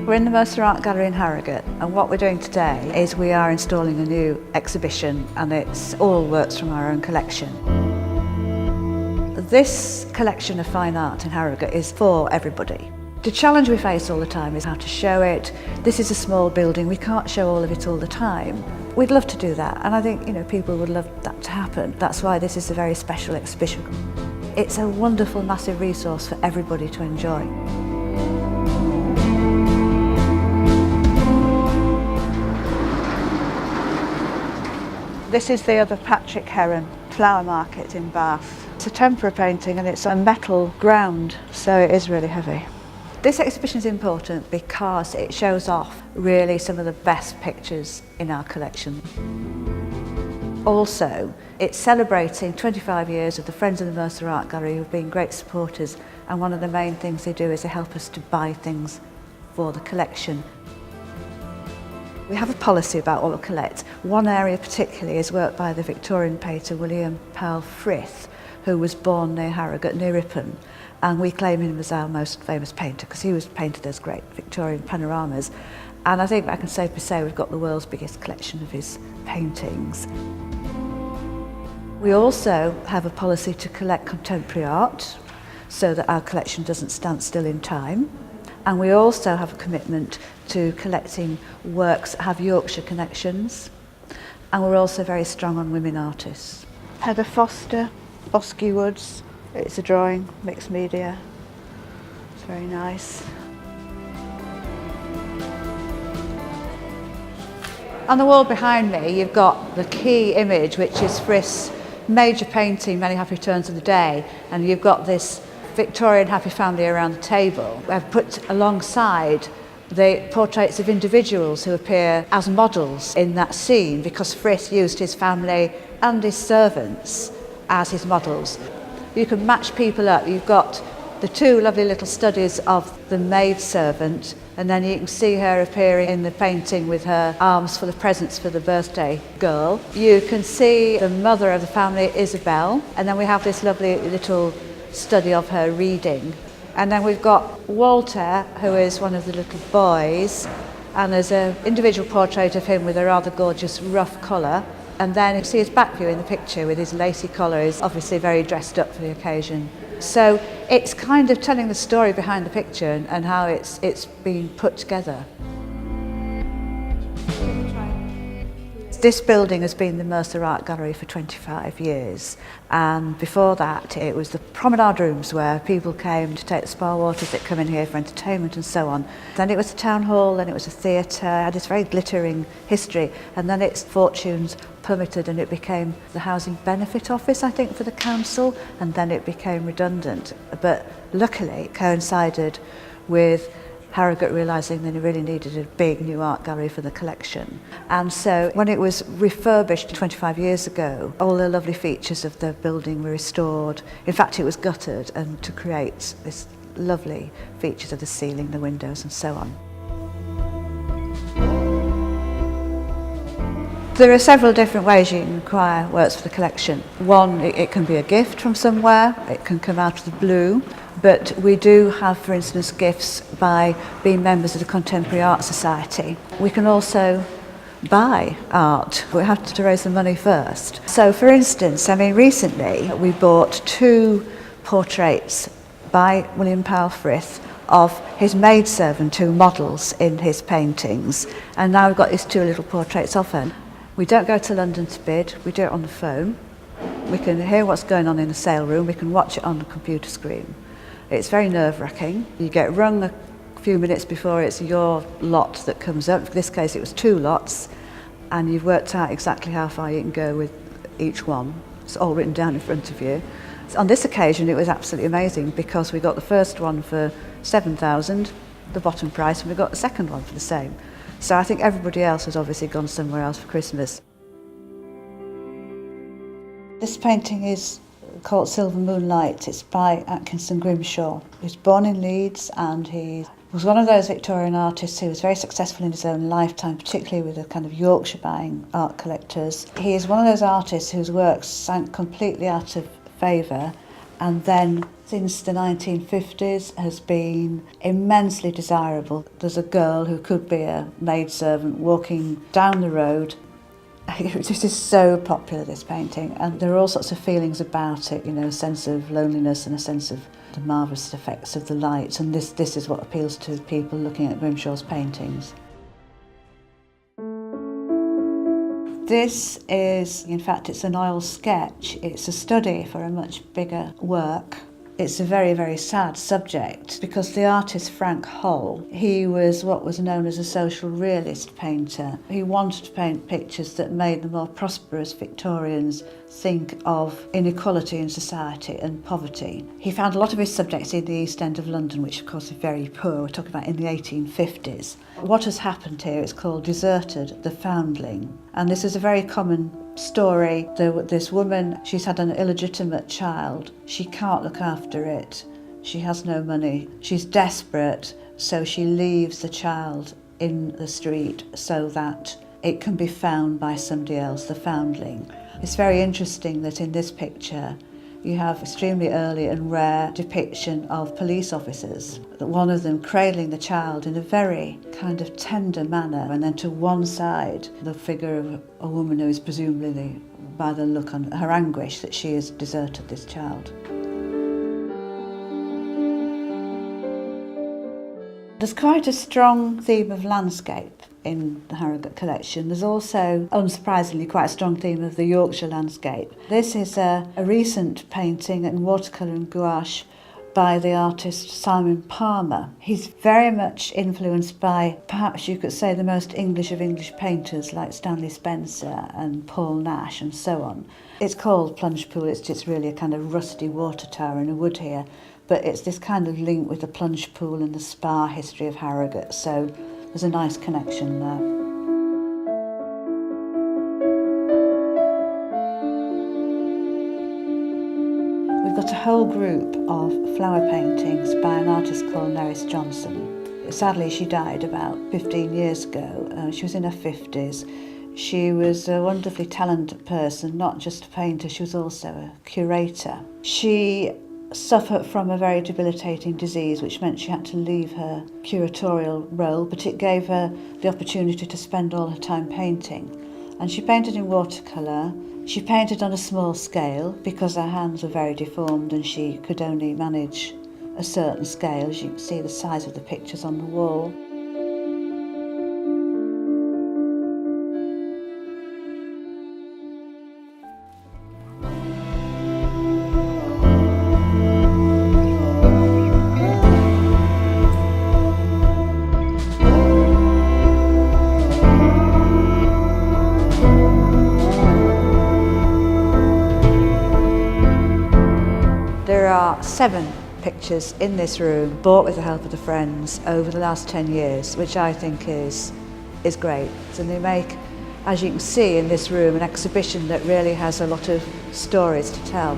We're in the Mercer Art Gallery in Harrogate, and what we're doing today is we are installing a new exhibition, and it's all works from our own collection. This collection of fine art in Harrogate is for everybody. The challenge we face all the time is how to show it. This is a small building, we can't show all of it all the time. We'd love to do that, and I think people would love that to happen. That's why this is a very special exhibition. It's a wonderful, massive resource for everybody to enjoy. This is the other Patrick Heron flower market in Bath. It's a tempera painting and it's a metal ground, so it is really heavy. This exhibition is important because it shows off really some of the best pictures in our collection. Also, it's celebrating 25 years of the Friends of the Mercer Art Gallery, who've been great supporters, and one of the main things they do is they help us to buy things for the collection. We have a policy about what we collect. One area particularly is work by the Victorian painter William Powell Frith, who was born near Harrogate, near Ripon, and we claim him as our most famous painter because he was painted those great Victorian panoramas. And I think I can safely say we've got the world's biggest collection of his paintings. We also have a policy to collect contemporary art so that our collection doesn't stand still in time. And we also have a commitment to collecting works that have Yorkshire connections. And we're also very strong on women artists. Heather Foster, Bosky Woods. It's a drawing, mixed media. It's very nice. On the wall behind me, you've got the key image, which is Frith's major painting, Many Happy Returns of the Day. And you've got this Victorian happy family around the table. I've put alongside the portraits of individuals who appear as models in that scene because Frith used his family and his servants as his models. You can match people up. You've got the two lovely little studies of the maidservant, and then you can see her appearing in the painting with her arms full of presents for the birthday girl. You can see the mother of the family, Isabel, and then we have this lovely little study of her reading. And then we've got Walter, who is one of the little boys, and there's an individual portrait of him with a rather gorgeous rough collar. And then you see his back view in the picture with his lacy collar. He's obviously very dressed up for the occasion. So it's kind of telling the story behind the picture and how it's been put together. This building has been the Mercer Art Gallery for 25 years, and before that it was the promenade rooms where people came to take the spa waters that come in here for entertainment and so on. Then it was the town hall, then it was a theatre, it had this very glittering history, and then its fortunes plummeted and it became the Housing Benefit Office, I think, for the council, and then it became redundant. But luckily it coincided with Harrogate realising that it really needed a big new art gallery for the collection. And so when it was refurbished 25 years ago, all the lovely features of the building were restored. In fact, it was gutted and to create this lovely features of the ceiling, the windows and so on. There are several different ways you can acquire works for the collection. One, it can be a gift from somewhere, it can come out of the blue, but we do have, for instance, gifts by being members of the Contemporary Art Society. We can also buy art. We have to raise the money first. So, for instance, recently we bought two portraits by William Powell Frith of his maidservant who models in his paintings, and now we've got these two little portraits of her. We don't go to London to bid, we do it on the phone. We can hear what's going on in the sale room, we can watch it on the computer screen. It's very nerve-wracking. You get rung a few minutes before it's your lot that comes up. In this case it was two lots, and you've worked out exactly how far you can go with each one. It's all written down in front of you. So on this occasion it was absolutely amazing because we got the first one for £7,000, the bottom price, and we got the second one for the same. So I think everybody else has obviously gone somewhere else for Christmas. This painting is called Silver Moonlight. It's by Atkinson, Grimshaw. He was born in Leeds, and he was one of those Victorian artists who was very successful in his own lifetime, particularly with the kind of Yorkshire buying art collectors. He is one of those artists whose works sank completely out of favour, and then since the 1950s has been immensely desirable. There's a girl who could be a maidservant walking down the road. This is so popular, this painting, and there are all sorts of feelings about it, you know, a sense of loneliness and a sense of the marvellous effects of the light, and this is what appeals to people looking at Grimshaw's paintings. This is, in fact, it's an oil sketch. It's a study for a much bigger work. It's a very, very sad subject because the artist Frank Holl, he was what was known as a social realist painter. He wanted to paint pictures that made the more prosperous Victorians think of inequality in society and poverty. He found a lot of his subjects in the East End of London, which of course is very poor. We're talking about in the 1850s. What has happened here is called Deserted, the Foundling. And this is a very common story. This woman, she's had an illegitimate child. She can't look after it. She has no money. She's desperate, so she leaves the child in the street so that it can be found by somebody else, the foundling. It's very interesting that in this picture you have extremely early and rare depiction of police officers, one of them cradling the child in a very kind of tender manner, and then to one side the figure of a woman who is presumably, by the look on her anguish, that she has deserted this child. There's quite a strong theme of landscape in the Harrogate collection. There's also, unsurprisingly, quite a strong theme of the Yorkshire landscape. This is a recent painting in watercolour and gouache by the artist Simon Palmer. He's very much influenced by, perhaps you could say, the most English of English painters like Stanley Spencer and Paul Nash and so on. It's called Plunge Pool. It's just really a kind of rusty water tower in a wood here, but it's this kind of link with the plunge pool and the spa history of Harrogate, so there's a nice connection there. We've got a whole group of flower paintings by an artist called Nerys Johnson. Sadly, she died about 15 years ago. She was in her 50s. She was a wonderfully talented person, not just a painter, she was also a curator. She suffered from a very debilitating disease, which meant she had to leave her curatorial role, but it gave her the opportunity to spend all her time painting. And she painted in watercolour. She painted on a small scale because her hands were very deformed and she could only manage a certain scale. As you can see the size of the pictures on the wall. There are 7 pictures in this room bought with the help of the friends over the last 10 years, which I think is great. And they make, as you can see in this room, an exhibition that really has a lot of stories to tell.